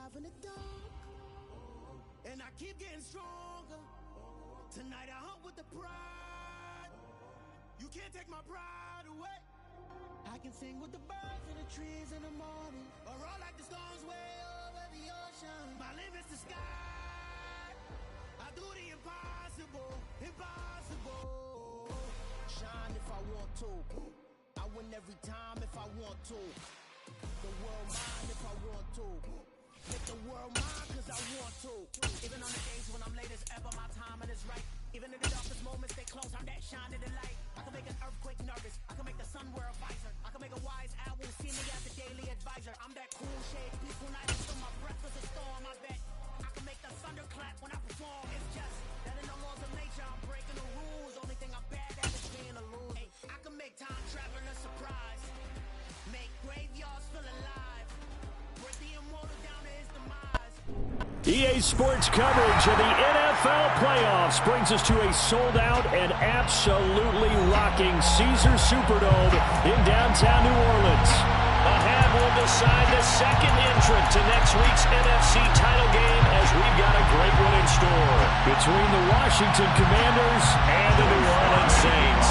survive in the dark, and I keep getting stronger. Tonight I hunt with the pride. You can't take my pride away. I can sing with the birds and the trees in the morning, or roll like the storms way over the ocean. My limit's the sky. I do the impossible, impossible. Shine if I want to. I win every time if I want to. The world mine if I want to. Make the world mine cause I want to. Even on the days when I'm late as ever, my timing is right. Even in the darkest moments, they close, I'm that shining the light. I can make an earthquake nervous. I can make the sun wear a visor. I can make a wise owl see me as the daily advisor. I'm that cool shade, peaceful night until my breath is a storm. I bet I can make the thunder clap when I perform. It's just that in the laws of nature, I'm breaking the rules. Only thing I'm bad at is being a loser. Hey, I can make time travel a surprise. Make graveyards feel alive. Break the immortal down to his demise. EA Sports coverage of the NFL playoffs brings us to a sold-out and absolutely rocking Caesars Superdome in downtown New Orleans. The half will decide the second entrant to next week's NFC title game, as we've got a great one in store between the Washington Commanders and the New Orleans Saints.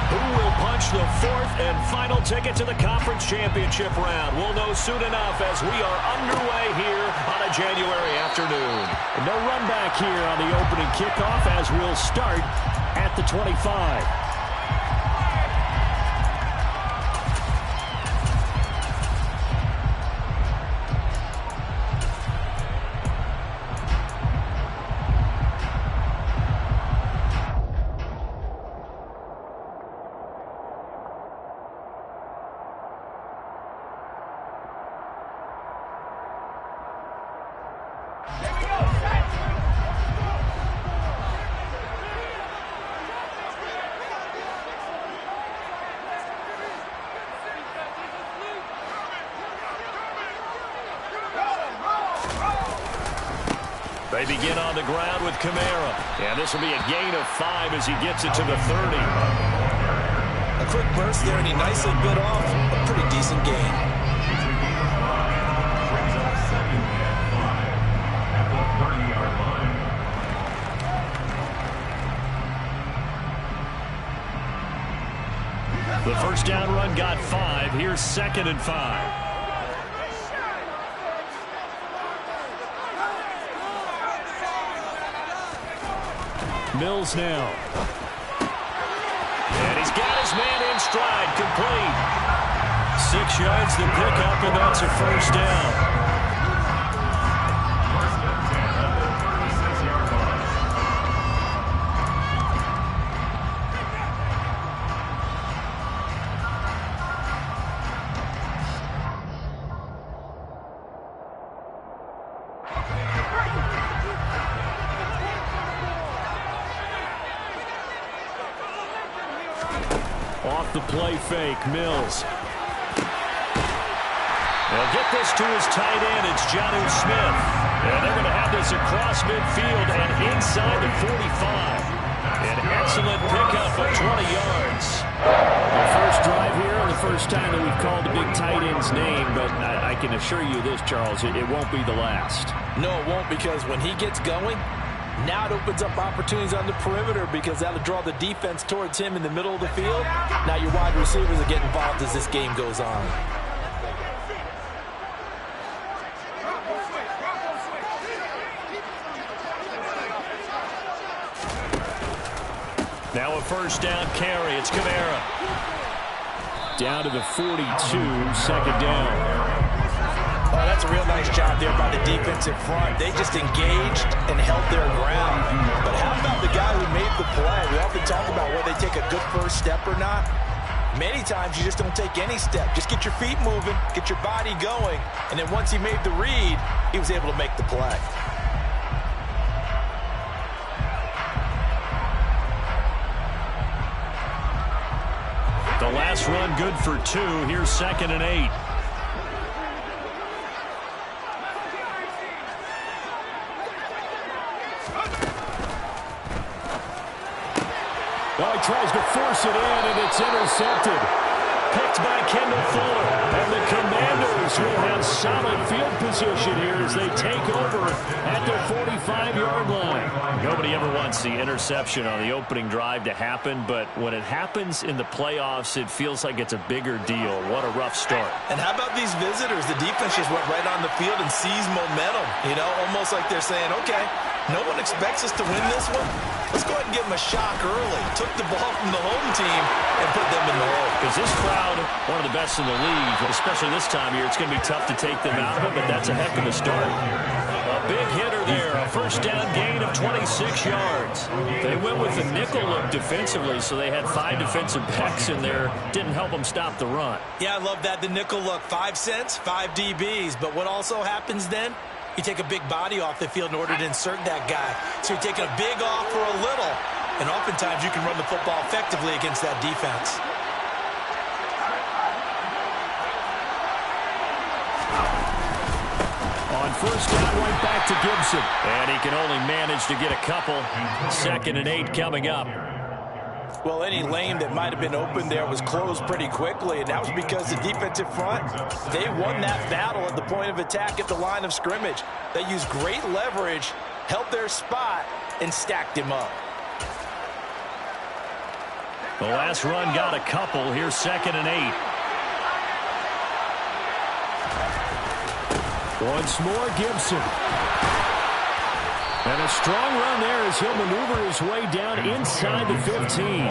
Who will punch the fourth and final ticket to the conference championship round? We'll know soon enough as we are underway here on a January afternoon. No run back here on the opening kickoff as we'll start at the 25. They begin on the ground with Kamara. And this will be a gain of 5 as he gets it to the 30. A quick burst there, and he nicely bit off a pretty decent gain. The first down run got 5. Here's 2nd and 5. Mills now. And he's got his man in stride, complete. 6 yards to pick up, and that's a first down. Off the play fake, Mills. They'll get this to his tight end. It's Jonnu Smith. And they're going to have this across midfield and inside the 45. An excellent pickup of 20 yards. The first drive here and the first time that we've called the big tight end's name, but I can assure you this, Charles, it won't be the last. No, it won't, because when he gets going, now it opens up opportunities on the perimeter, because that'll draw the defense towards him in the middle of the field. Now your wide receivers will get involved as this game goes on. Now a first down carry. It's Kamara. Down to the 42, 2nd down. Oh, that's a real nice job there by the defense in front. They just engaged and held their ground. But how about the guy who made the play? We often talk about whether they take a good first step or not. Many times you just don't take any step. Just get your feet moving, get your body going, and then once he made the read, he was able to make the play. The last run good for 2. Here's 2nd and 8. Well, he tries to force it in, and it's intercepted. Picked by Kendall Fuller. And the Commanders will have solid field position here as they take over at their 45-yard line. Nobody ever wants the interception on the opening drive to happen, but when it happens in the playoffs, it feels like it's a bigger deal. What a rough start. And how about these visitors? The defense just went right on the field and seized momentum. You know, almost like they're saying, okay, no one expects us to win this one. Let's go ahead and give them a shock early. Took the ball from the home team and put them in the hole. Because this crowd, one of the best in the league, especially this time of year, it's going to be tough to take them out of it, but that's a heck of a start. A big hitter there, a first down gain of 26 yards. They went with the nickel look defensively, so they had 5 defensive backs in there. Didn't help them stop the run. Yeah, I love that. The nickel look, 5 cents, 5 DBs. But what also happens then? You take a big body off the field in order to insert that guy. So you're taking a big off for a little. And oftentimes you can run the football effectively against that defense. On first down, right back to Gibson. And he can only manage to get a couple. 2nd and 8 coming up. Well, any lane that might have been open there was closed pretty quickly, and that was because the defensive front, they won that battle at the point of attack at the line of scrimmage. They used great leverage, held their spot, and stacked him up. The last run got a couple. Here's 2nd and 8. Once more, Gibson. And a strong run there as he'll maneuver his way down inside the 15.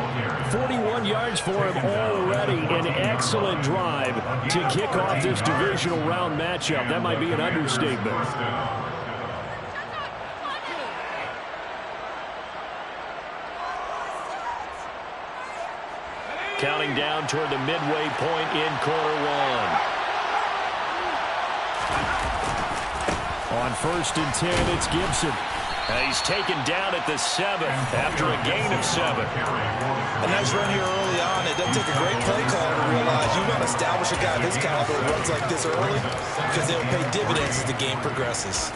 41 yards for him already. An excellent drive to kick off this divisional round matchup. That might be an understatement. Counting down toward the midway point in quarter one. On 1st and 10, it's Gibson. He's taken down at the 7th after a gain of 7. A nice run here early on. It doesn't take a great play call to realize you want to establish a guy of his caliber who runs like this early because they'll pay dividends as the game progresses.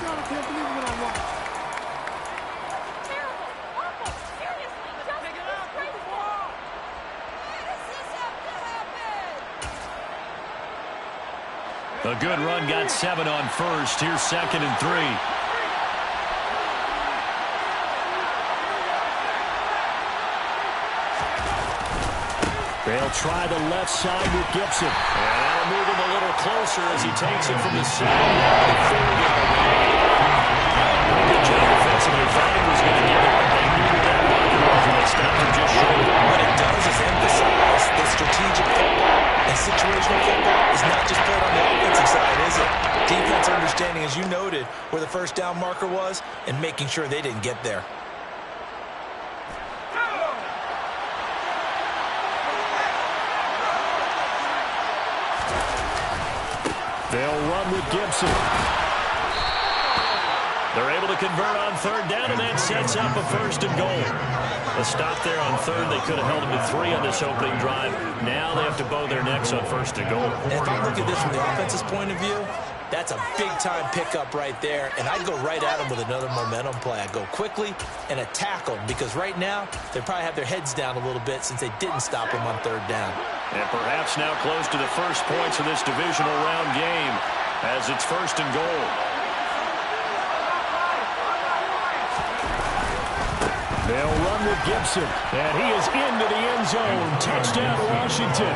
A good run got 7 on 1st. Here's 2nd and 3. They'll try the left side with Gibson. And that'll move him a little closer as he takes it from the 7-yard line. Good job defensively. Thought he was going to get it, but they knew that marker was, and they stopped him just short. What it does is emphasize that strategic football and situational football is not just played on the offensive side, is it? Defense understanding, as you noted, where the first down marker was and making sure they didn't get there. They'll run with Gibson. They're able to convert on 3rd down, and that sets up a 1st and goal. A stop there on 3rd. They could have held them to 3 on this opening drive. Now they have to bow their necks on 1st and goal. And if I look at this from the offense's point of view, that's a big-time pickup right there, and I'd go right at them with another momentum play. I'd go quickly and attack them because right now they probably have their heads down a little bit since they didn't stop them on 3rd down. And perhaps now close to the first points of this divisional round game as it's 1st and goal. They'll run with Gibson, and he is into the end zone. Touchdown, Washington.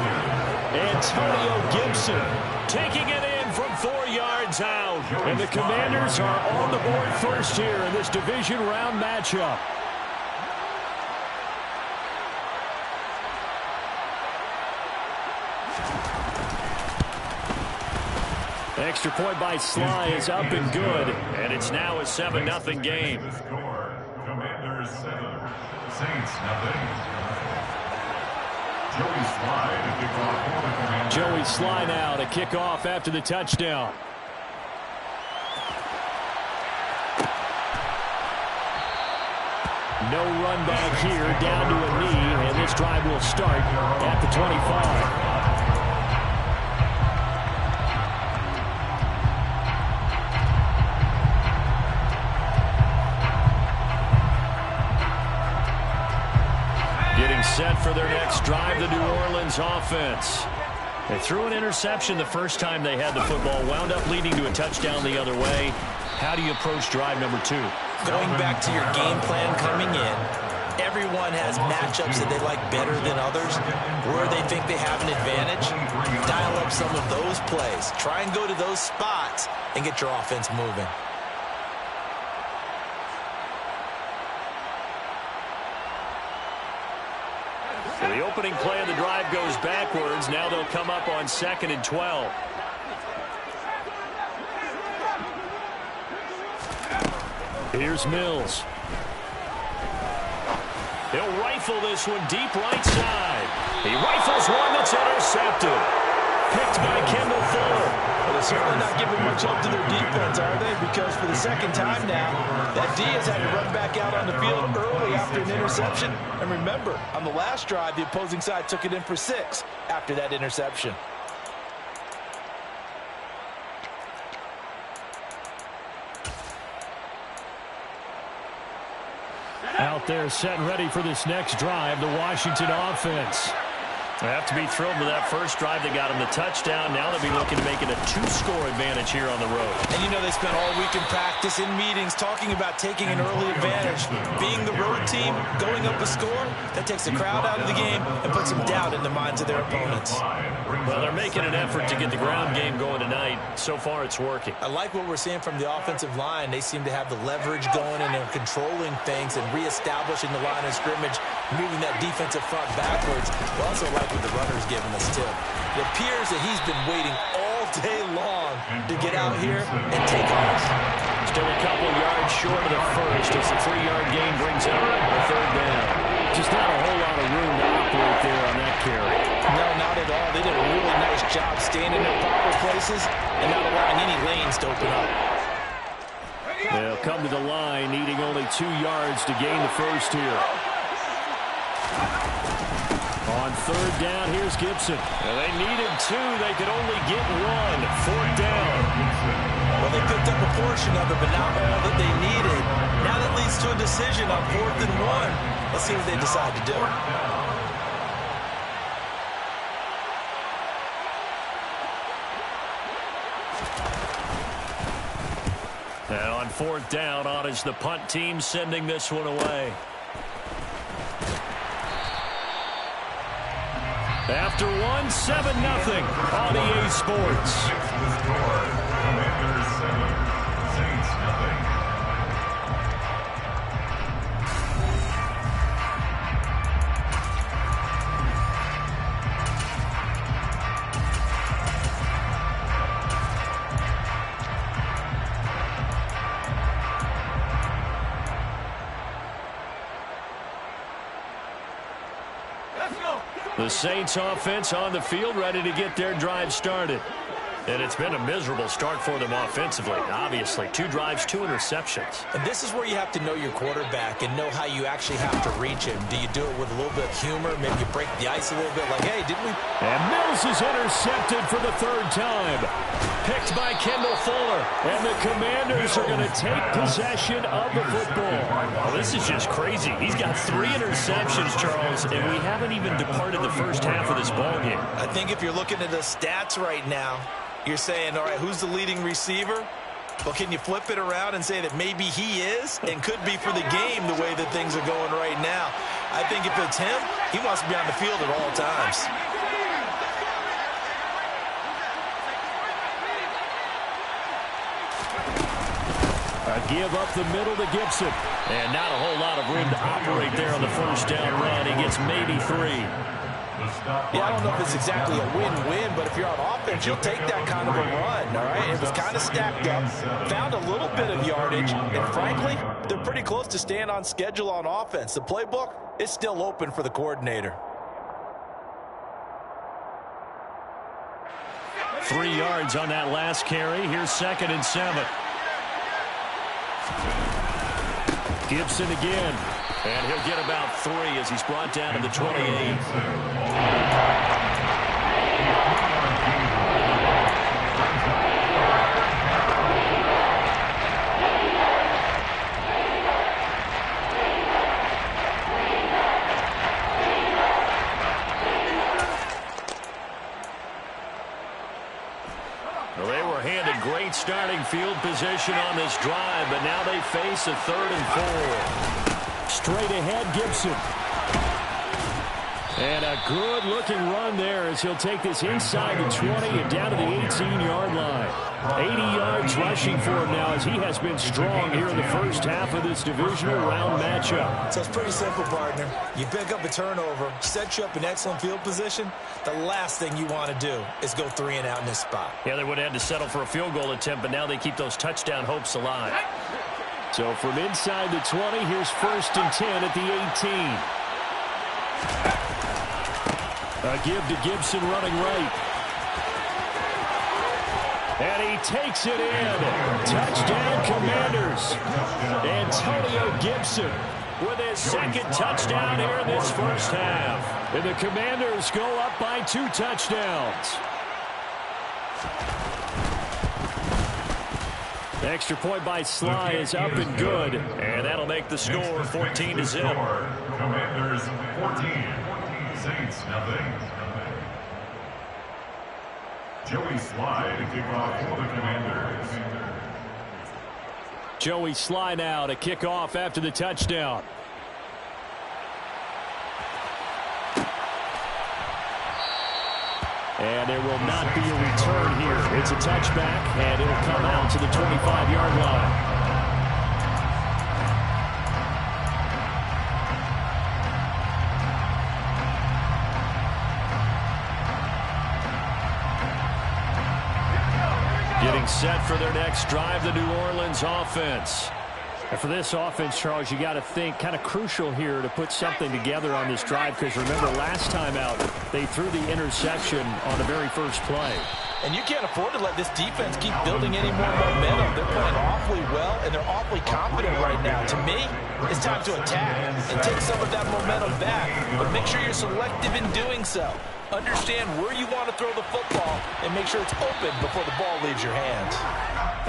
Antonio Gibson taking it in from 4 yards out. And the Commanders are on the board first here in this division round matchup. Extra point by Sly is up and good. And it's now a 7-0 game. Commanders 7, Saints 0. Joey Sly now to kick off after the touchdown. No run back here, down to a knee, and this drive will start at the 25. Set for their next drive, the New Orleans offense. They threw an interception the first time they had the football, wound up leading to a touchdown the other way. How do you approach drive number 2? Going back to your game plan coming in, everyone has matchups that they like better than others, where they think they have an advantage. Dial up some of those plays. Try and go to those spots and get your offense moving. So the opening play of the drive goes backwards. Now they'll come up on 2nd and 12. Here's Mills. He'll rifle this one deep right side. He rifles one that's intercepted. Picked by Kendall Fuller. Well, they're certainly not giving much up to their defense, are they? Because for the second time now, that D has had to run back out on the field early after an interception. And remember, on the last drive, the opposing side took it in for 6 after that interception. Out there set and ready for this next drive, the Washington offense. They have to be thrilled with that first drive. They got them the touchdown. Now they'll be looking to make it a 2-score advantage here on the road. And you know they spent all week in practice, in meetings, talking about taking an early advantage. Being the road team, going up a score, that takes the crowd out of the game and puts some doubt in the minds of their opponents. Well, they're making an effort to get the ground game going tonight. So far, it's working. I like what we're seeing from the offensive line. They seem to have the leverage going and they're controlling things and reestablishing the line of scrimmage, moving that defensive front backwards. We also like what the runner's giving us, too. It appears that he's been waiting all day long to get out here and take off. Still a couple yards short of the first as the 3-yard gain brings up a 3rd down. Just not a whole lot of room to operate there on that carry. No, not at all. They did a really nice job staying in their proper places and not allowing any lanes to open up. They'll come to the line, needing only 2 yards to gain the first here. On 3rd down, here's Gibson. Well, they needed 2. They could only get 1. 4th down. Well, they picked up a portion of it, but not all that they needed. Now that leads to a decision on 4th and 1. Let's see what they decide to do. And on 4th down, on is the punt team sending this one away. After 1, 7-0 on EA Sports. Commanders 7, Saints nothing. The Saints offense on the field, ready to get their drive started. And it's been a miserable start for them offensively. Obviously, 2 drives, 2 interceptions. And this is where you have to know your quarterback and know how you actually have to reach him. Do you do it with a little bit of humor? Maybe you break the ice a little bit like, hey, didn't we? And Mills is intercepted for the 3rd time. Picked by Kendall Fuller. And the Commanders are going to take possession of the football. Well, this is just crazy. He's got 3 interceptions, Charles, and we haven't even departed the first half of this ballgame. I think if you're looking at the stats right now, you're saying, all right, who's the leading receiver? Well, can you flip it around and say that maybe he is and could be for the game the way that things are going right now? I think if it's him, he wants to be on the field at all times. A give up the middle to Gibson. And not a whole lot of room to operate there on the first down run. He gets maybe 3. Yeah, I don't know if it's exactly a win-win, but if you're on offense, you'll take that kind of a run, all right? It was kind of stacked up, found a little bit of yardage, and frankly, they're pretty close to staying on schedule on offense. The playbook is still open for the coordinator. 3 yards on that last carry. Here's 2nd and 7. Gibson again. And he'll get about 3 as he's brought down to the 28. Great starting field position on this drive, but now they face a 3rd and 4. Straight ahead, Gibson. And a good-looking run there as he'll take this inside the 20 and down to the 18-yard line. 80 yards rushing for him now as he has been strong here in the first half of this divisional round matchup. So it's pretty simple, partner. You pick up a turnover, set you up in excellent field position. The last thing you want to do is go 3 and out in this spot. Yeah, they would have had to settle for a field goal attempt, but now they keep those touchdown hopes alive. So from inside the 20, here's 1st and 10 at the 18. A give to Gibson running right. And he takes it in. Touchdown, Commanders. Antonio Gibson with his 2nd touchdown here in this first half. And the Commanders go up by 2 touchdowns. The extra point by Sly is up and good. And that'll make the score 14-0. Commanders 14. Saints nothing. Joey Sly to kick off for the Commanders. Joey Sly now to kick off after the touchdown. And there will not be a return here. It's a touchback, and it'll come out to the 25-yard line. Getting set for their next drive, the New Orleans offense. And for this offense, Charles, you got to think kind of crucial here to put something together on this drive, because remember last time out they threw the interception on the very first play. And you can't afford to let this defense keep building any more momentum. They're playing awfully well, and they're awfully confident right now. To me, it's time to attack and take some of that momentum back, but make sure you're selective in doing so. Understand where you want to throw the football and make sure it's open before the ball leaves your hands.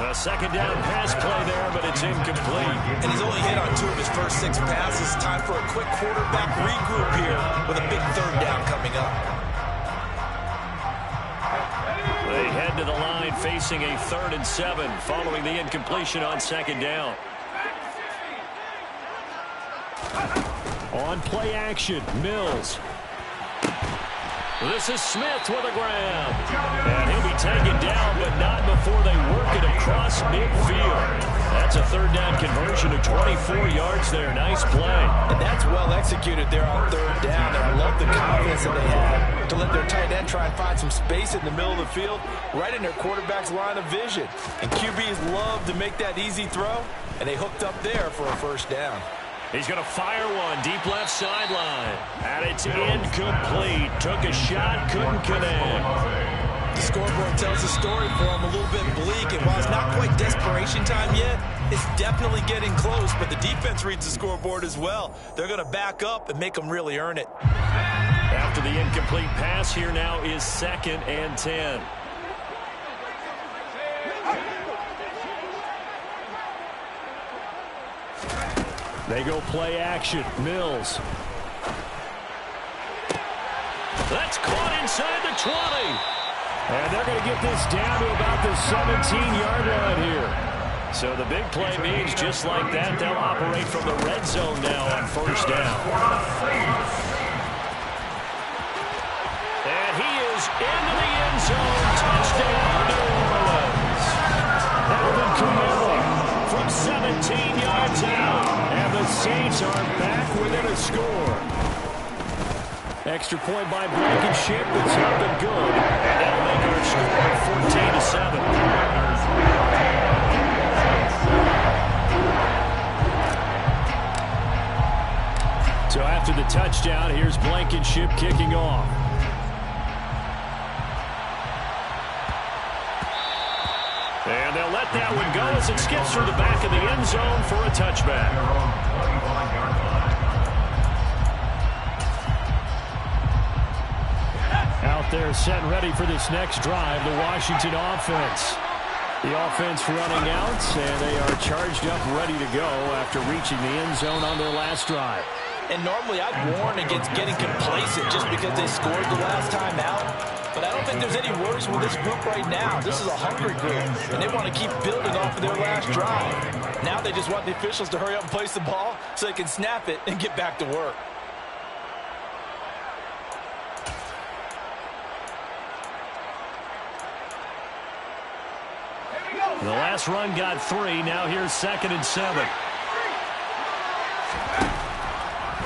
A 2nd down pass play there, but it's incomplete. And he's only hit on 2 of his first 6 passes. Time for a quick quarterback regroup here with a big 3rd down coming up. They head to the line facing a 3rd and 7 following the incompletion on 2nd down. On play action, Mills. This is Smith with a grab. And he'll be taken down, but not before they work it across midfield. That's a 3rd down conversion of 24 yards there. Nice play. And that's well executed there on 3rd down. And I love the confidence that they had to let their tight end try and find some space in the middle of the field, right in their quarterback's line of vision. And QBs love to make that easy throw, and they hooked up there for a 1st down. He's going to fire one deep left sideline. And it's incomplete. Took a shot, couldn't connect. The scoreboard tells the story for him, a little bit bleak. And while it's not quite desperation time yet, it's definitely getting close. But the defense reads the scoreboard as well. They're going to back up and make them really earn it. After the incomplete pass, here now is 2nd and 10. They go play action. Mills. That's caught inside the 20. And they're going to get this down to about the 17-yard line here. So the big play means just like that, they'll operate from the red zone now on 1st down. And he is into the end zone. Touchdown, New Orleans. Alvin Kamara from 17 yards out. And the Saints are back within a score. Extra point by Blankenship. It's up and good. And that'll make our score 14-7. So after the touchdown, here's Blankenship kicking off. And they'll let that one go as it skips through the back of the end zone for a touchback. Out there set and ready for this next drive, the Washington offense. The offense running out, and they are charged up, ready to go after reaching the end zone on their last drive. And normally I'd warn against getting complacent just because they scored the last time out. But I don't think there's any worries with this group right now. This is a hungry group, and they want to keep building off of their last drive. Now they just want the officials to hurry up and place the ball so they can snap it and get back to work. The last run got 3. Now here's 2nd and 7.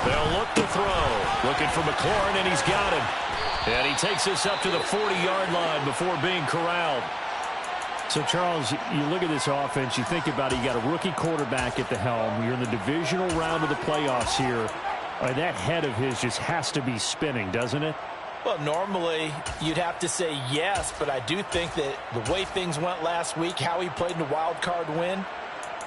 They'll look to throw. Looking for McLaurin, and he's got him. And he takes us up to the 40-yard line before being corralled. So, Charles, you look at this offense, you think about it, you got a rookie quarterback at the helm. You're in the divisional round of the playoffs here. That head of his just has to be spinning, doesn't it? Well, normally you'd have to say yes, but I do think that the way things went last week, how he played in the wild card win,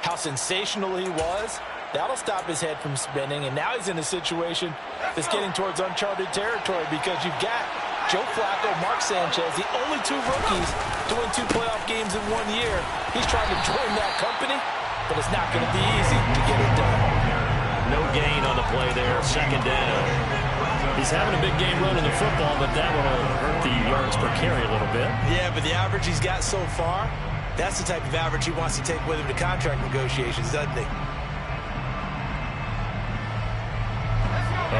how sensational he was, that'll stop his head from spinning. And now he's in a situation that's getting towards uncharted territory because you've got Joe Flacco, Mark Sanchez, the only 2 rookies to win 2 playoff games in 1 year. He's trying to join that company, but it's not going to be easy to get it done. No gain on the play there. 2nd down. He's having a big game running the football, but that one will hurt the yards per carry a little bit. Yeah, but the average he's got so far, that's the type of average he wants to take with him to contract negotiations, doesn't he?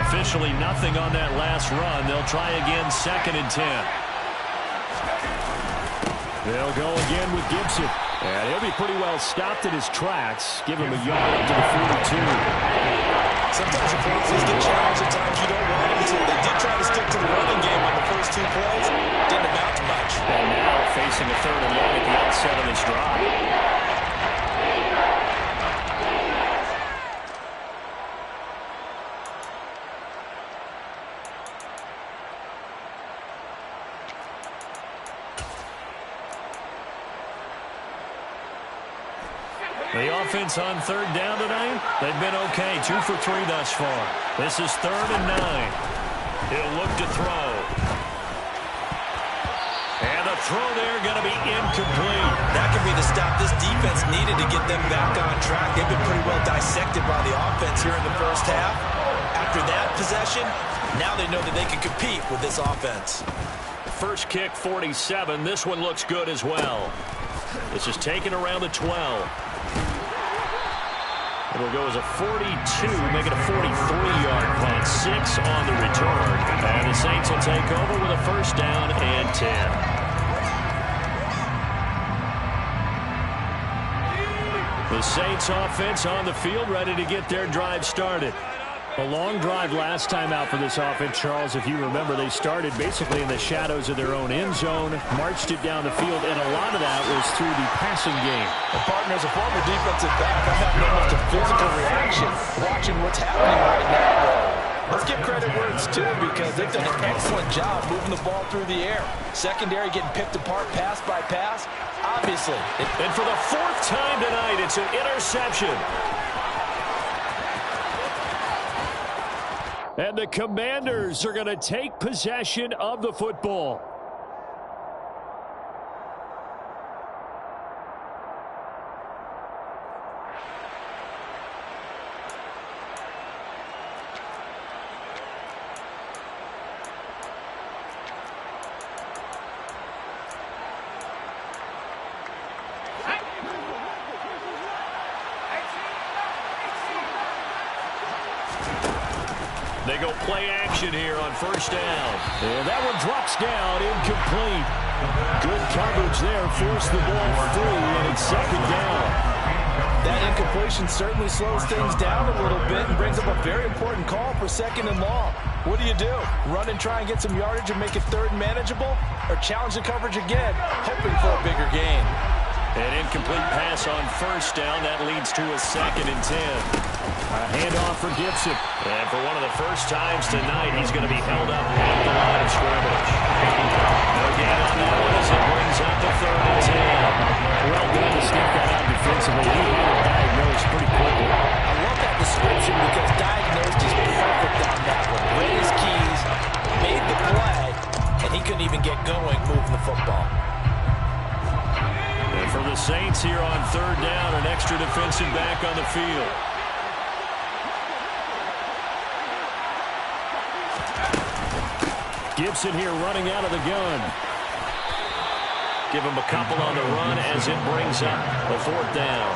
Officially nothing on that last run. They'll try again, 2nd and 10. They'll go again with Gibson. And he'll be pretty well stopped in his tracks. Give him a yard up to the 42. Sometimes your plays get challenged, at times you don't want them to. They did try to stick to the running game on the first 2 plays. Didn't amount to much. And now facing a 3rd and long at the outset of this drive. The offense on 3rd down tonight, they've been okay. 2 for 3 thus far. This is 3rd and 9. He'll look to throw. And the throw there going to be incomplete. That could be the stop this defense needed to get them back on track. They've been pretty well dissected by the offense here in the first half. After that possession, now they know that they can compete with this offense. First kick, 47. This one looks good as well. This is taken around the 12. It'll go as a 42, make it a 43-yard punt. 6 on the return. And the Saints will take over with a 1st down and 10. The Saints offense on the field, ready to get their drive started. A long drive last time out for this offense, Charles. If you remember, they started basically in the shadows of their own end zone, marched it down the field, and a lot of that was through the passing game. Well, partner, as a former defensive back, I'm having almost a physical reaction watching what's happening right now. Let's give credit where it's due because they've done an excellent job moving the ball through the air. Secondary getting picked apart pass by pass, obviously. And for the 4th time tonight, it's an interception. And the Commanders are going to take possession of the football. They go play action here on 1st down. And that one drops down, incomplete. Good coverage there, forced the ball free, and it's 2nd down. That incompletion certainly slows things down a little bit and brings up a very important call for 2nd and long. What do? Run and try and get some yardage and make it 3rd and manageable? Or challenge the coverage again, hoping for a bigger gain? An incomplete pass on 1st down. That leads to a 2nd and 10. A handoff for Gibson. And for one of the first times tonight, he's going to be held up at the line of scrimmage. Again on that one as it brings up the 3rd and 10. Well done to sneak that out defensively. He had it diagnosed pretty quickly. I love that description because diagnosed is perfect on that one. Read his keys, made the play, and he couldn't even get going moving the football. And for the Saints here on 3rd down, an extra defensive back on the field. Gibson here running out of the gun. Give him a couple on the run as it brings up a 4th down.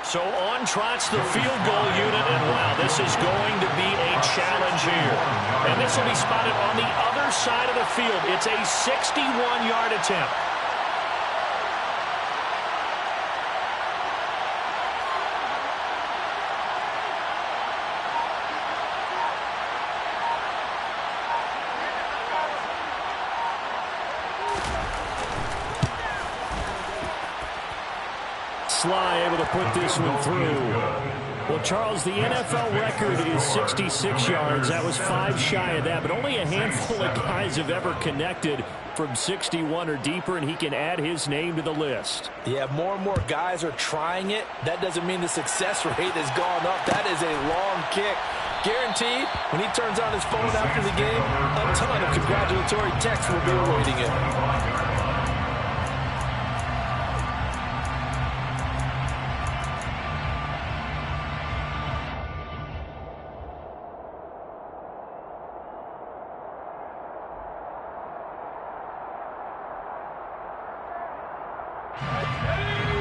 So on trots the field goal unit, and wow, this is going to be a challenge here. And this will be spotted on the other side of the field. It's a 61-yard attempt. Sly able to put this one through. Well, Charles, the NFL record is 66 yards. That was 5 shy of that, but only a handful of guys have ever connected from 61 or deeper, and he can add his name to the list. Yeah, more and more guys are trying it. That doesn't mean the success rate has gone up. That is a long kick. Guaranteed, when he turns on his phone after the game, a ton of congratulatory texts will be awaiting him.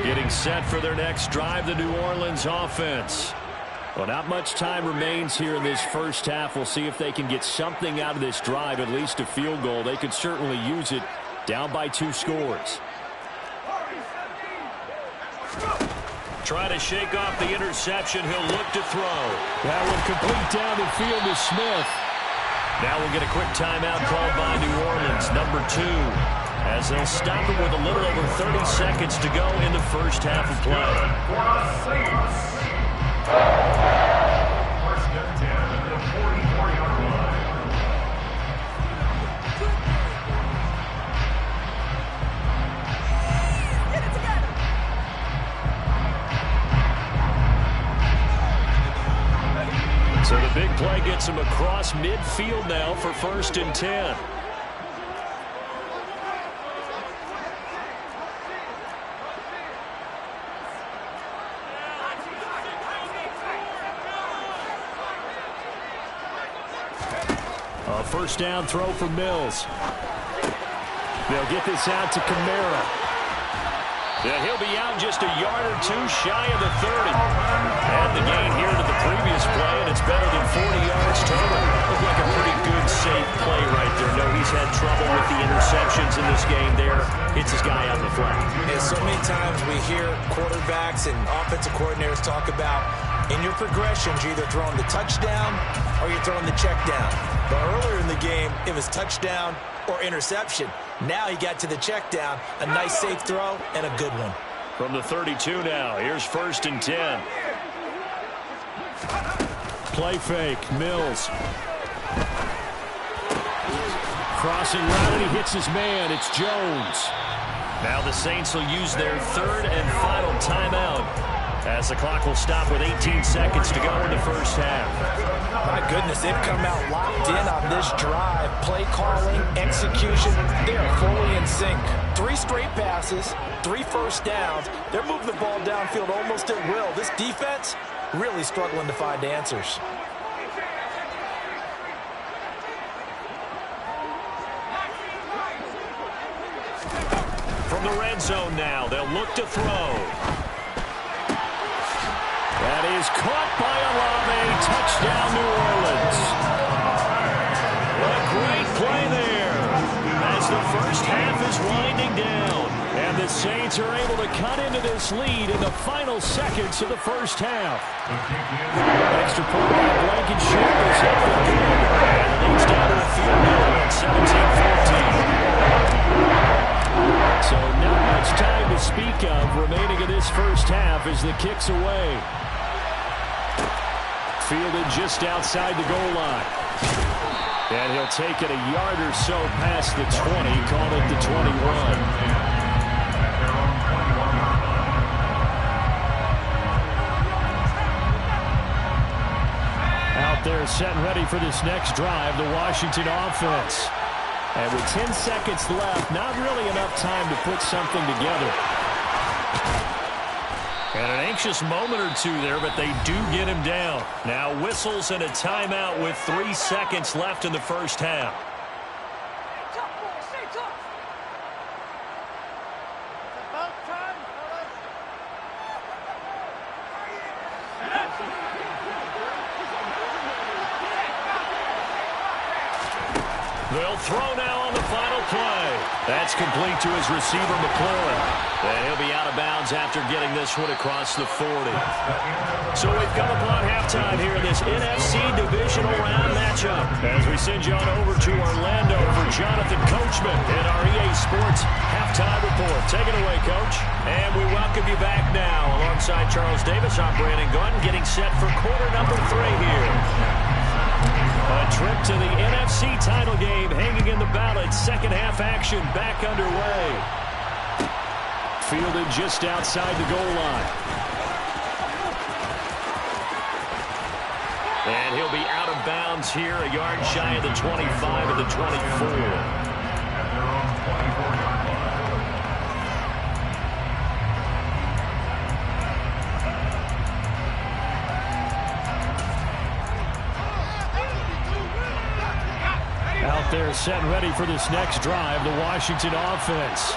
Getting set for their next drive, the New Orleans offense. Well, not much time remains here in this first half. We'll see if they can get something out of this drive, at least a field goal. They could certainly use it down by 2 scores. Try to shake off the interception. He'll look to throw. That one complete down the field to Smith. Now we'll get a quick timeout called by New Orleans, number 2. As they'll stop it with a little over 30 seconds to go in the first half of play. First and 10 at the 44-yard line. Get it together. So the big play gets him across midfield now for 1st and 10. First down throw for Mills. They'll get this out to Kamara. Yeah, he'll be out just a yard or 2 shy of the 30. And the gain here to the previous play, and it's better than 40 yards total. Looked like a pretty good, safe play right there. No, he's had trouble with the interceptions in this game there. Hits his guy out in the flat. And so many times we hear quarterbacks and offensive coordinators talk about in your progressions, you're either throwing the touchdown or you're throwing the check down. But earlier in the game, it was touchdown or interception. Now he got to the check down, a nice safe throw, and a good one. From the 32 now, here's 1st and 10. Play fake, Mills. Crossing route, and he hits his man. It's Jones. Now the Saints will use their 3rd and final timeout as the clock will stop with 18 seconds to go in the first half. My goodness, they've come out locked in on this drive. Play calling, execution, they are fully in sync. 3 straight passes, 3 first downs. They're moving the ball downfield almost at will. This defense really struggling to find answers. From the red zone now, they'll look to throw. That is caught by Olave. Touchdown, New Orleans. A great play there as the first half is winding down. And the Saints are able to cut into this lead in the final seconds of the first half. Extra point by Blankenship is up for good. And it leads down to the field goal at 17-14. So not much time to speak of remaining in this first half as the kick's away. Fielded just outside the goal line. And he'll take it a yard or so past the 20, call it the 21. Out there set and ready for this next drive, the Washington offense. And with 10 seconds left, not really enough time to put something together. And an anxious moment or two there, but they do get him down. Now whistles and a timeout with 3 seconds left in the first half. They'll throw now on the final play. That's complete to his receiver, McLaurin. And he'll be out of bounds after getting this one across the 40. So we've come upon halftime here in this NFC Divisional Round matchup. As we send you on over to Orlando for Jonathan Coachman in our EA Sports Halftime Report. Take it away, Coach. And we welcome you back now. Alongside Charles Davis, I'm Brandon Gunn, getting set for quarter number 3 here. A trip to the NFC title game hanging in the balance. Second half action back underway. Fielded just outside the goal line. And he'll be out of bounds here, a yard shy of the 25 of the 24. Out there set and ready for this next drive, the Washington offense.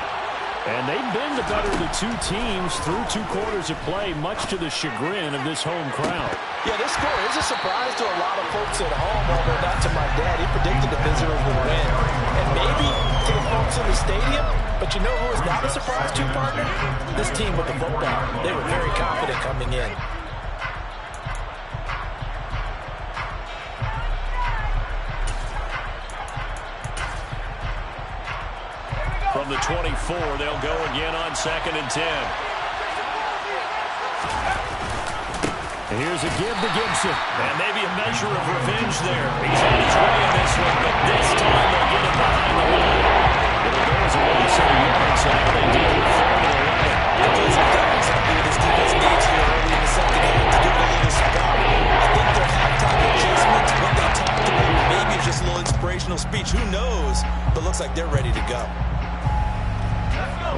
And they've been the better of the two teams through 2 quarters of play, much to the chagrin of this home crowd. Yeah, this score is a surprise to a lot of folks at home, although not to my dad. He predicted the visitors would win. And maybe to the folks in the stadium, but you know who was not a surprise to, partner? This team with the football. They were very confident coming in. From the 24, they'll go again on 2nd and 10. And here's a give to Gibson. And maybe a measure of revenge there. He's on his way in this one, but this time they'll get him behind the line. It'll go as a loss of yards, so now they deal with 3rd and 11. It does exactly what this defense needs here early in the second half to do a little spark. I think their halftime adjustments, what they talked about, maybe just a little inspirational speech. Who knows? But looks like they're ready to go.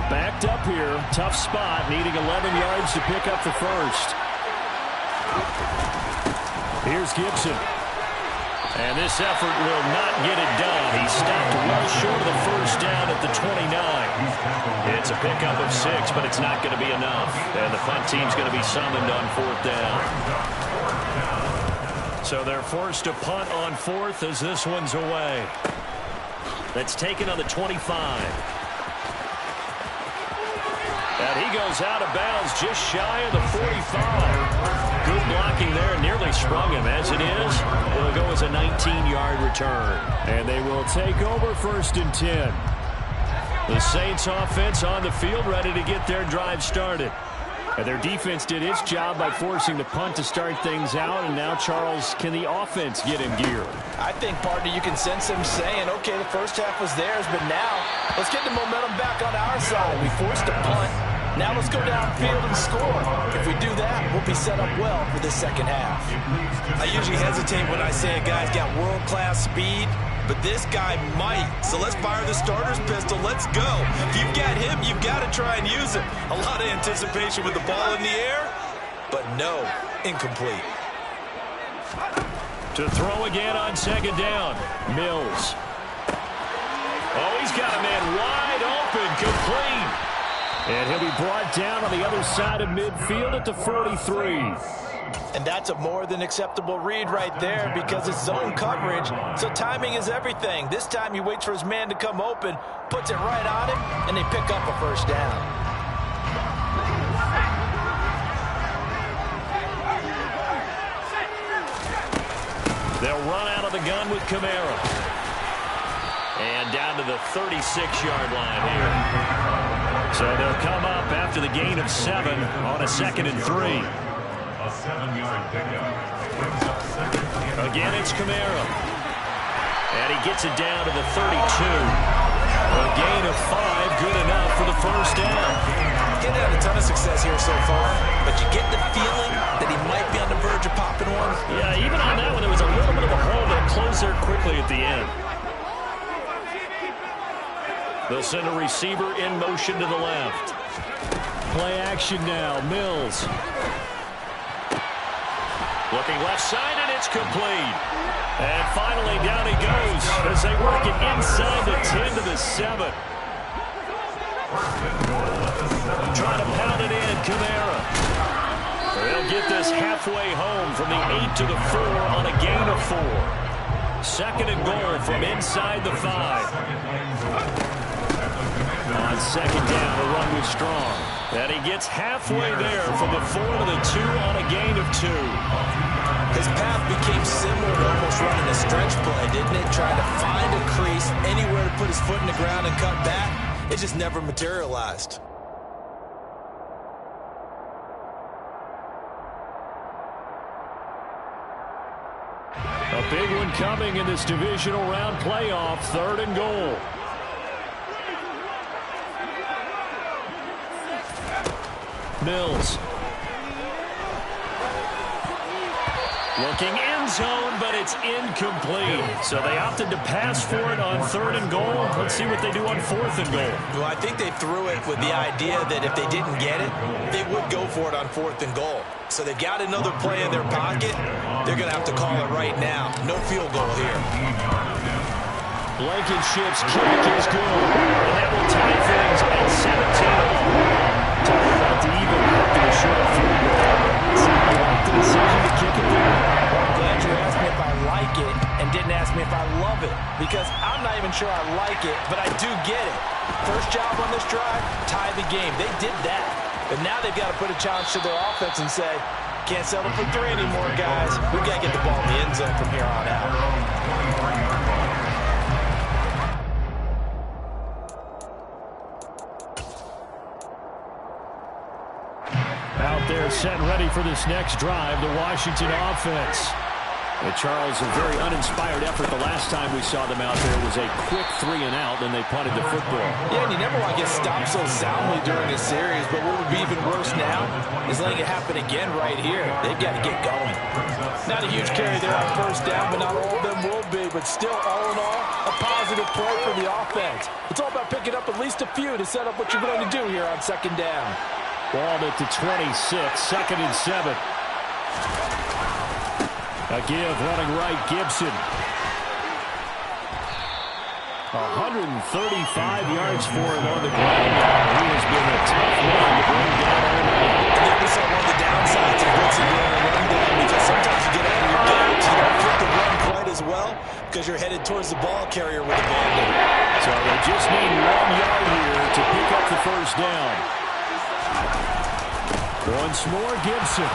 Backed up here, tough spot, needing 11 yards to pick up the first. Here's Gibson. And this effort will not get it done. He stopped well short of the first down at the 29. It's a pickup of 6, but it's not going to be enough. And the punt team's going to be summoned on 4th down. So they're forced to punt on 4th as this one's away. That's taken on the 25. And he goes out of bounds just shy of the 45. Good blocking there, nearly sprung him. As it is, it'll go as a 19-yard return. And they will take over 1st and 10. The Saints offense on the field, ready to get their drive started. And their defense did its job by forcing the punt to start things out. And now, Charles, can the offense get in gear? I think, partner, you can sense them saying, okay, the first half was theirs, but now let's get the momentum back on our side. We forced a punt. Now let's go downfield and score. If we do that, we'll be set up well for the second half. I usually hesitate when I say a guy's got world-class speed, but this guy might. So let's fire the starter's pistol. Let's go. If you've got him, you've got to try and use him. A lot of anticipation with the ball in the air, but no, incomplete. To throw again on 2nd down, Mills. Oh, he's got a man wide open, complete. And he'll be brought down on the other side of midfield at the 43. And that's a more than acceptable read right there because it's zone coverage. So timing is everything. This time he waits for his man to come open, puts it right on him, and they pick up a first down. They'll run out of the gun with Kamara. And down to the 36-yard line here. So they'll come up after the gain of 7 on a 2nd and 3. A 7-yard pickup. Again, it's Kamara. And he gets it down to the 32. A gain of 5, good enough for the first down. Getting had a ton of success here so far, but you get the feeling that he might be on the verge of popping one. Yeah, even on that one, there was a little bit of a hole that closed there quickly at the end. They'll send a receiver in motion to the left. Play action now. Mills. Looking left side, and it's complete. And finally, down he goes as they work it inside the 10 to the 7. Trying to pound it in, Kamara. They'll get this halfway home from the 8 to the 4 on a gain of 4. Second and goal from inside the 5. On second down, the run was strong. And he gets halfway there from the 4 to the 2 on a gain of 2. His path became similar to almost running a stretch play, didn't it? Trying to find a crease, anywhere to put his foot in the ground and cut back. It just never materialized. A big one coming in this divisional round playoff. Third and goal. Mills. Looking end zone, but it's incomplete. So they opted to pass for it on third and goal. Let's see what they do on fourth and goal. Well, I think they threw it with the idea that if they didn't get it, they would go for it on fourth and goal. So they've got another play in their pocket. They're going to have to call it right now. No field goal here. Blankenship's kick is good. And that will tie things at 17. Talking about the even after the short field goal. The decision to kick it there. Glad you asked me if I like it and didn't ask me if I love it, because I'm not even sure I like it, but I do get it. First job on this drive, tie the game. They did that. But now they've got to put a challenge to their offense and say, can't settle for 3 anymore, guys. We've got to get the ball in the end zone from here on out. Out there set ready for this next drive, the Washington offense. And Charles, a very uninspired effort the last time we saw them out there was a quick 3 and out, then they punted the football. Yeah, and you never want to get stopped so soundly during a series, but what would be even worse now is letting it happen again right here. They've got to get going. Not a huge carry there on first down, but not all of them will be, but still, all in all, a positive play for the offense. It's all about picking up at least a few to set up what you're going to do here on second down. Ball at the 26, second and 7. A give running right, Gibson. 135 yards for him on the ground. He has been a tough man to bring down all night. And that was one of the downsides of Gibson doing a run down, because sometimes you get out of your games, you don't fit the run quite as well because you're headed towards the ball carrier with a bandit. So they just need 1 yard here to pick up the first down. Once more, Gibson.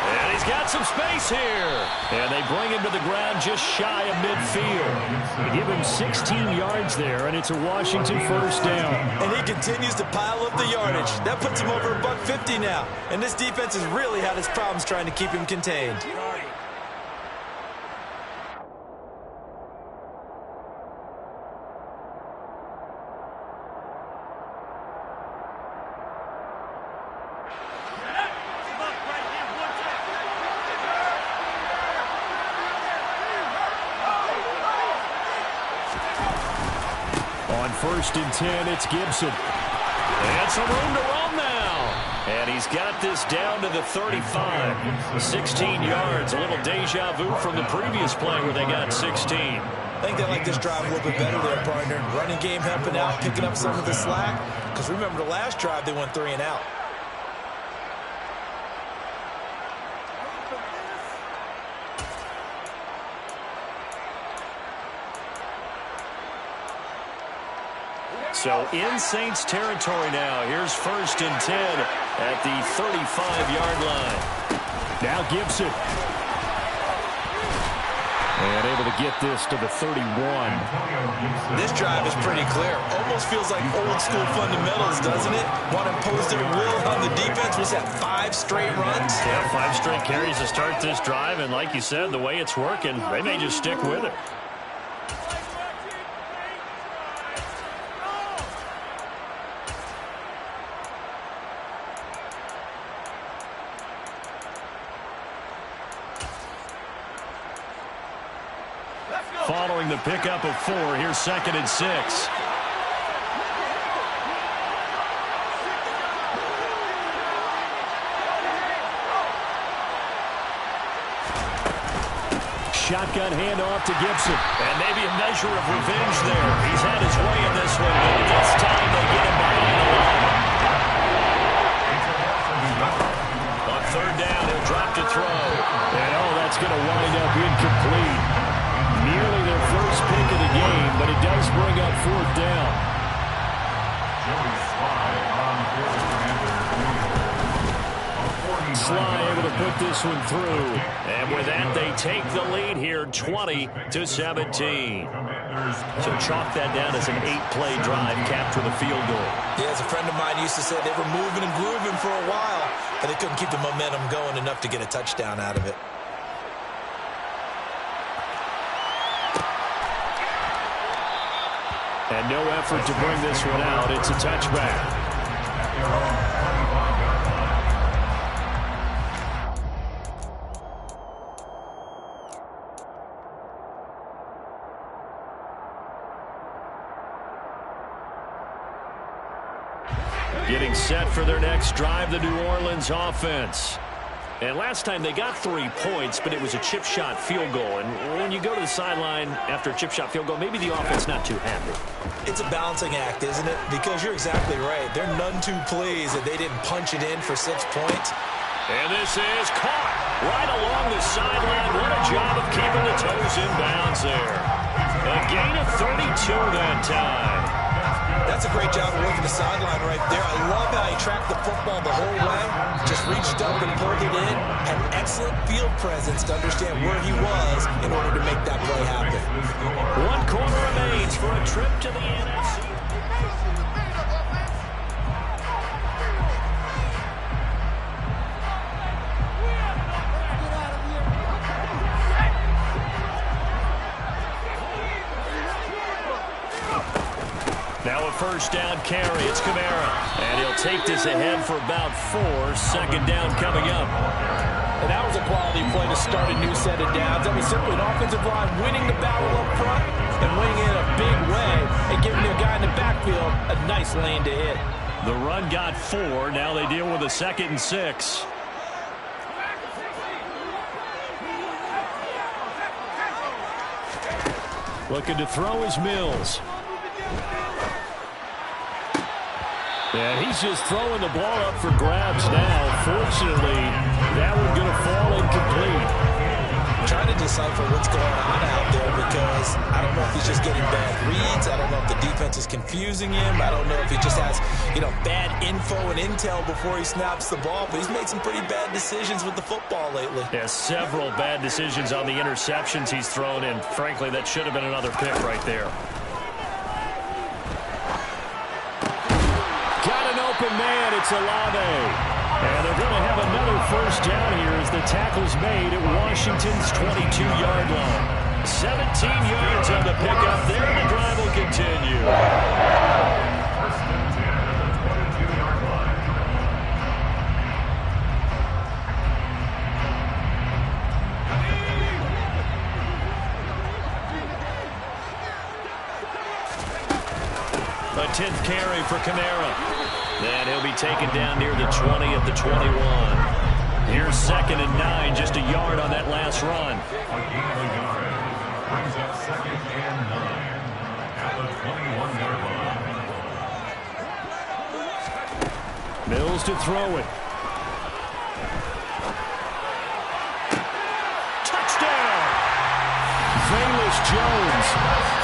And he's got some space here. And they bring him to the ground just shy of midfield. They give him 16 yards there, and it's a Washington first down. And he continues to pile up the yardage. That puts him over $150 now. And this defense has really had its problems trying to keep him contained. First and 10, it's Gibson. And some room to run now. And he's got this down to the 35. 16 yards, a little deja vu from the previous play where they got 16. I think they like this drive a little bit better there, partner. Running game helping out, picking up some of the slack. Because remember, the last drive they went 3 and out. So in Saints territory now. Here's first and 10 at the 35-yard line. Now Gibson. And able to get this to the 31. This drive is pretty clear. Almost feels like old school fundamentals, doesn't it? Want to impose their will on the defense. Was that 5 straight runs? Yeah, 5 straight carries to start this drive. And like you said, the way it's working, they may just stick with it. Following the pickup of 4, here's second and 6. shotgun handoff to Gibson. And maybe a measure of revenge there. He's had his way in this one, but this time they get him behind the line. On third down, he'll drop to throw. And that's going to wind up incomplete. Nearly their first pick of the game, but it does bring up fourth down. Sly able to put this one through. And with that, they take the lead here, 20-17. So chalk that down as an 8-play drive, capture the field goal. Yeah, as a friend of mine used to say, they were moving and grooving for a while, but they couldn't keep the momentum going enough to get a touchdown out of it. And no effort to bring this one out. It's a touchback. Getting set for their next drive, the New Orleans offense. And last time they got 3 points, but it was a chip shot field goal. And when you go to the sideline after a chip shot field goal, maybe the offense not too happy. It's a balancing act, isn't it? Because you're exactly right. They're none too pleased that they didn't punch it in for 6 points. And this is caught right along the sideline. What a job of keeping the toes in bounds there. A gain of 32 that time. That's a great job of working the sideline right there. I love how he tracked the football the whole way. Just reached up and pulled it in. Had excellent field presence to understand where he was in order to make that play happen. 1 quarter remains for a trip to the NFC. Now a first down carry. It's Kamara. And he'll take this ahead for about 4. Second down coming up. And that was a quality play to start a new set of downs. That was simply an offensive line winning the battle up front and winning in a big way and giving the guy in the backfield a nice lane to hit. The run got 4. Now they deal with a 2nd and 6. Looking to throw is Mills. And he's just throwing the ball up for grabs now. Fortunately, that one's going to fall incomplete. I'm trying to decipher what's going on out there because I don't know if he's just getting bad reads. I don't know if the defense is confusing him. I don't know if he just has, bad info and intel before he snaps the ball. But he's made some pretty bad decisions with the football lately. Yeah, several bad decisions on the interceptions he's thrown, and frankly, that should have been another pick right there. Man, it's Olave. And they're going to have another first down here as the tackle's made at Washington's 22-yard line. 17 yards on the pickup there. The drive will continue. First and 10 at the 22-yard line. A 10th carry for Kamara. And he'll be taken down near the 20 at the 21. Here's 2nd and 9, just a yard on that last run. A gain of a yard brings up 2nd and 9 at the 21-yard line. Mills to throw it. Touchdown! Velus Jones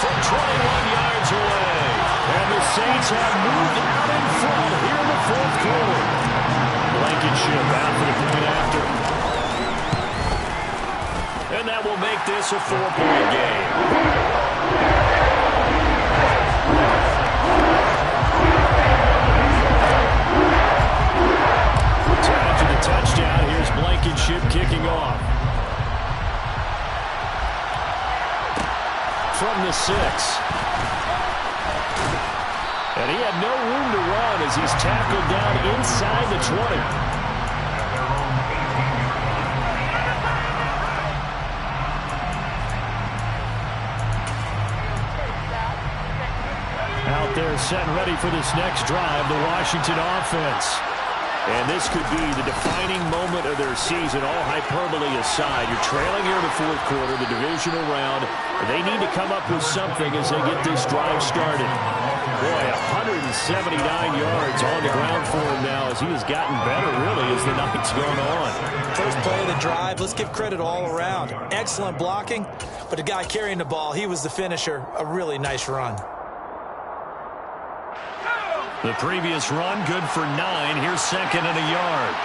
From 21 yards away. And the Saints have moved out in front here in the 4th quarter. Blankenship out for the point after. And that will make this a 4-point game. After the touchdown, here's Blankenship kicking off. From the 6. And he had no room to run as he's tackled down inside the 20. Out there set and ready for this next drive, the Washington offense. And this could be the defining moment of their season, all hyperbole aside. You're trailing here in the fourth quarter, the divisional round. They need to come up with something as they get this drive started. Boy, 179 yards on the ground for him now as he has gotten better, really, as the night's gone on. First play of the drive, let's give credit all around. Excellent blocking, but the guy carrying the ball, he was the finisher. A really nice run. The previous run, good for 9. Here's second and a yard.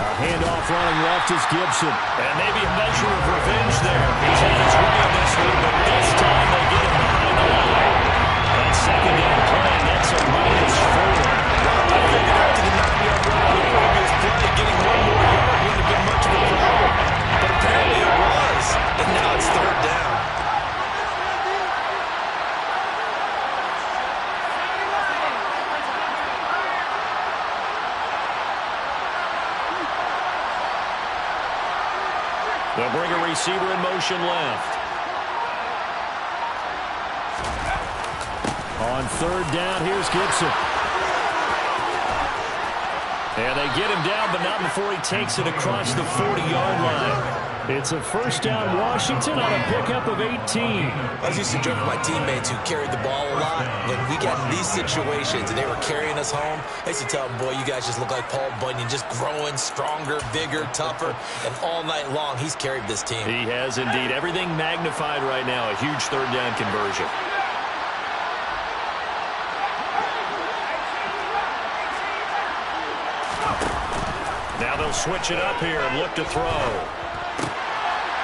A handoff running left is Gibson. And maybe a measure of revenge there. He's had his way on this one, but this time they get him behind the line. That second down play, that's a -4. I figured after the 9-yard run on the previous play, getting one more yard wouldn't have been much of a problem. But apparently it was, and now it's third down. They'll bring a receiver in motion left. On third down, here's Gibson. And they get him down, but not before he takes it across the 40-yard line. It's a first down, Washington, on a pickup of 18. I was used to joke with my teammates who carried the ball a lot. When we got in these situations and they were carrying us home, I used to tell them, boy, you guys just look like Paul Bunyan, just growing stronger, bigger, tougher. And all night long, he's carried this team. He has indeed. Everything magnified right now. A huge third down conversion. Now they'll switch it up here and look to throw.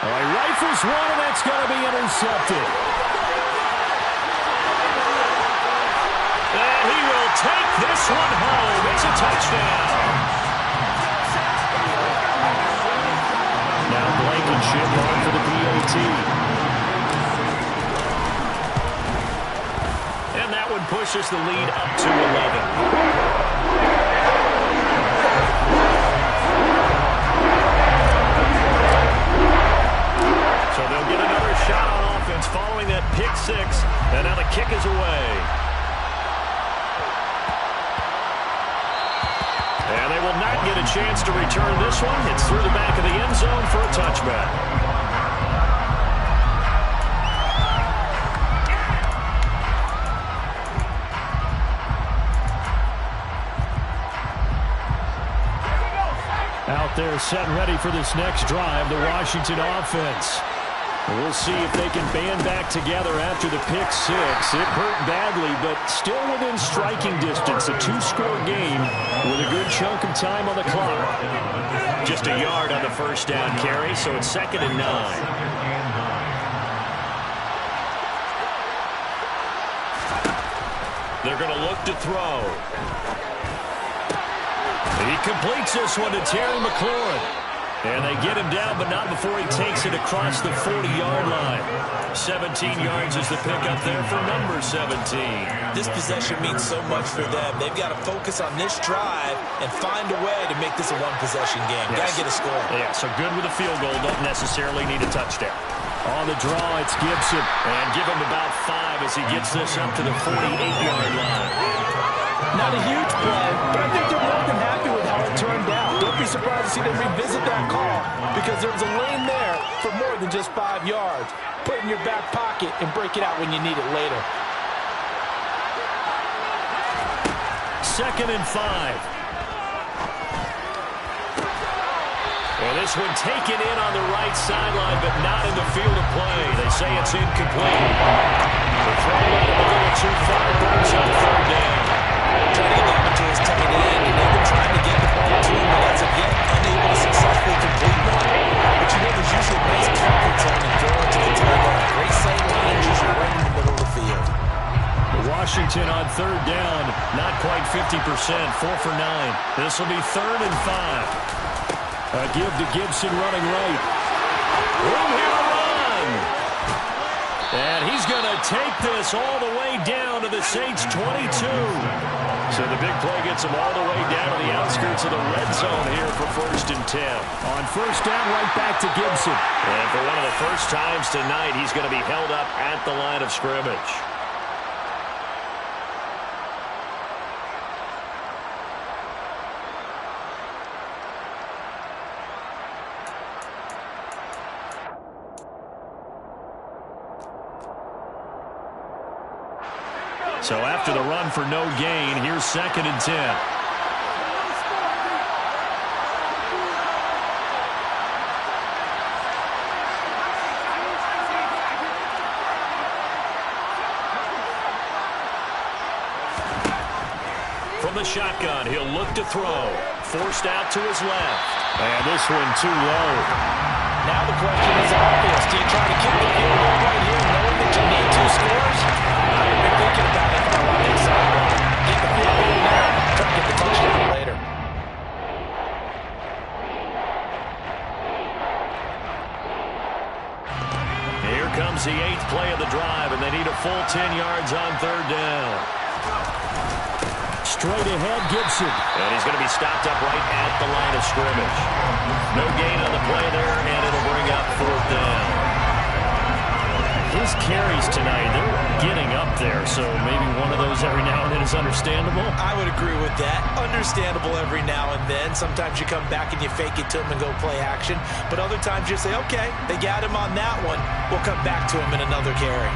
All right, rifles one, and that's going to be intercepted. And he will take this one home. It's a touchdown. Now Blankenship on for the PAT. And that one pushes the lead up to 11. So they'll get another shot on offense following that pick six. And now the kick is away. And they will not get a chance to return this one. It's through the back of the end zone for a touchback. Out there set and ready for this next drive, the Washington offense. We'll see if they can band back together after the pick six. It hurt badly, but still within striking distance. A two-score game with a good chunk of time on the clock. Just a yard on the first down carry, so it's 2nd and 9. They're going to look to throw. He completes this one to Terry McLaurin. And they get him down, but not before he takes it across the 40-yard line. 17 yards is the pickup there for number 17. This possession means so much for them. They've got to focus on this drive and find a way to make this a one-possession game. Yes. Got to get a score. Yeah, so good with a field goal. Don't necessarily need a touchdown. On the draw, it's Gibson. And give him about 5 as he gets this up to the 48-yard line. Not a huge play, but I think they're more than happy with how it turned out. Don't be surprised to see them revisit that call because there was a lane there for more than just 5 yards. Put it in your back pocket and break it out when you need it later. 2nd and 5. Well, this one taken in on the right sideline, but not in the field of play. They say it's incomplete. The throw out a little too far, brings up 3rd down. Trying to get that one to his tight end, and they've been trying to get the ball to him, but as of yet, unable to successfully complete one. But you know, there's usually a nice comfort zone and throw it to the tight end. Great sight line, just right in the middle of the field. Washington on 3rd down, not quite 50%, 4 for 9. This will be 3rd and 5. A give to Gibson running right. Room here to run. And he's going to take this all the way down to the Saints' 22. So the big play gets him all the way down to the outskirts of the red zone here for 1st and 10. On 1st down, right back to Gibson. And for one of the first times tonight, he's going to be held up at the line of scrimmage. So after the run for no gain, here's 2nd and 10. From the shotgun, he'll look to throw. Forced out to his left. And this one too low. Now the question is obvious. Do you try to kick the field goal right here knowing that you need 2 scores? I would be thinking about it if I want to accelerate. Get the field goal now. Try to get the touchdown later. Here comes the 8th play of the drive, and they need a full 10 yards on 3rd down. Straight ahead, Gibson. And he's going to be stopped up right at the line of scrimmage. No gain on the play there, and it'll bring up 4th down. His carries tonight, they're getting up there, so maybe one of those every now and then is understandable. I would agree with that. Understandable every now and then. Sometimes you come back and you fake it to him and go play action. But other times you say, okay, they got him on that one. We'll come back to him in another carry.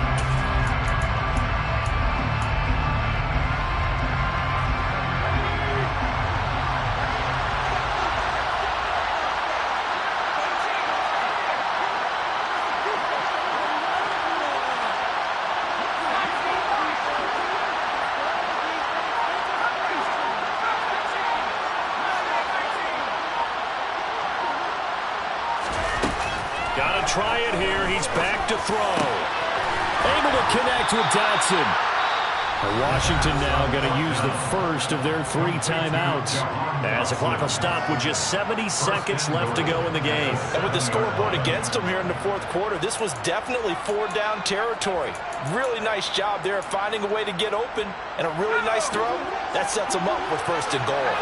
Got to try it here. He's back to throw. Able to connect with Dotson. Washington now going to use the first of their 3 timeouts, as the clock will stop with just 70 seconds left to go in the game. And with the scoreboard against them here in the 4th quarter, this was definitely 4-down territory. Really nice job there of finding a way to get open, and a really nice throw. That sets them up with 1st and goal.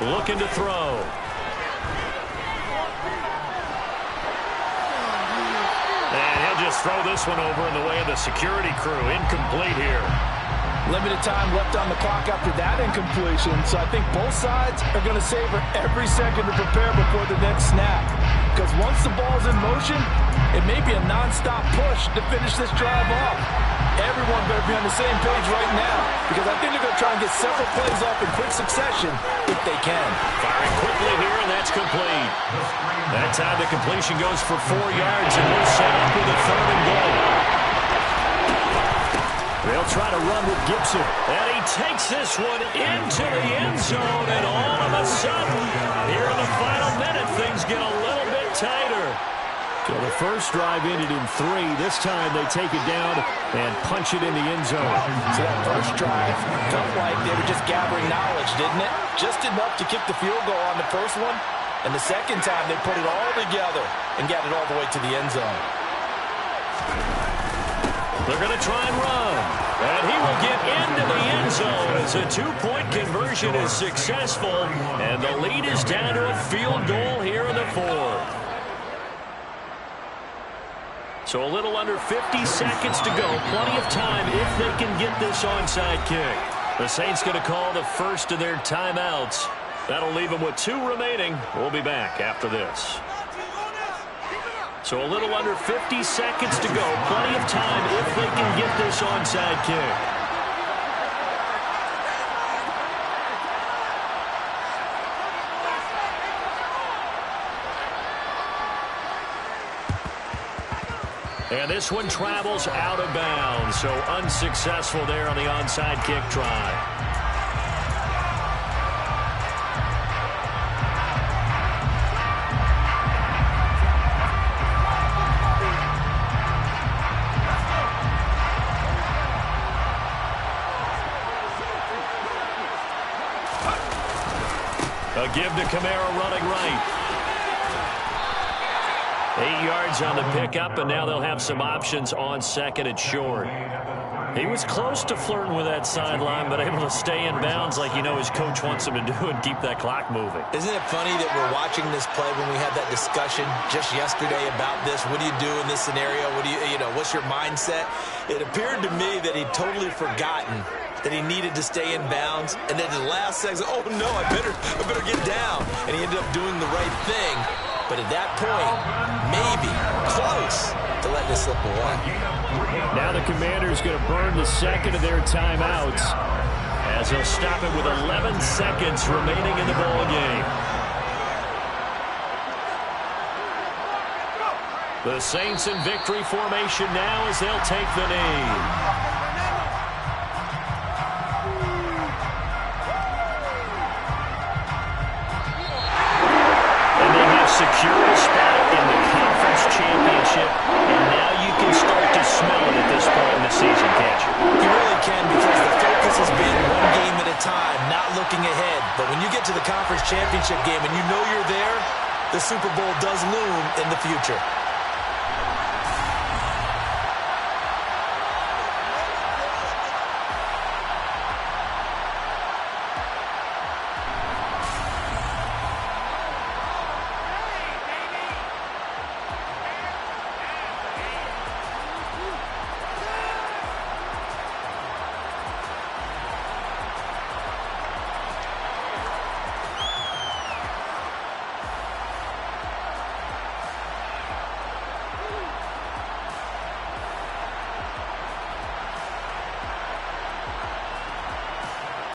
Looking to throw. And he'll just throw this one over in the way of the security crew. Incomplete here. Limited time left on the clock after that incompletion, so I think both sides are going to savor every second to prepare before the next snap. Because once the ball's in motion, it may be a non-stop push to finish this drive off. Everyone better be on the same page right now, because I think they're going to try and get several plays off in quick succession if they can. Firing quickly here, and that's complete. That time the completion goes for 4 yards, and we're set up with a 3rd and goal. They'll try to run with Gibson, and he takes this one into the end zone, and all of a sudden, here in the final minute, things get a little bit tighter. So the first drive ended in 3. This time they take it down and punch it in the end zone. So that first drive felt like they were just gathering knowledge, didn't it? Just enough to kick the field goal on the first one. And the second time they put it all together and got it all the way to the end zone. They're going to try and run. And he will get into the end zone as a 2-point conversion is successful. And the lead is down to a field goal here in the 4th. So a little under 50 seconds to go. Plenty of time if they can get this onside kick. The Saints going to call the first of their timeouts. That'll leave them with 2 remaining. We'll be back after this. So a little under 50 seconds to go. Plenty of time if they can get this onside kick. And this one travels out of bounds, so unsuccessful there on the onside kick try. A give to Kamara running right. 8 yards on the pickup, and now they'll have some options on second and short. He was close to flirting with that sideline, but able to stay in bounds like his coach wants him to do and keep that clock moving. Isn't it funny that we're watching this play when we had that discussion just yesterday about this? What do you do in this scenario? What do what's your mindset? It appeared to me that he'd totally forgotten that he needed to stay in bounds, and then the last second, oh no, I better get down. And he ended up doing the right thing. But at that point, maybe close to letting it slip away. Now the Commanders going to burn the second of their timeouts as they'll stop it with 11 seconds remaining in the ball game. The Saints in victory formation now as they'll take the knee. Secure a spot in the conference championship, and now you can start to smell it at this point in the season, can't you? You really can, because the focus has been one game at a time, not looking ahead. But when you get to the conference championship game and you know you're there, the Super Bowl does loom in the future.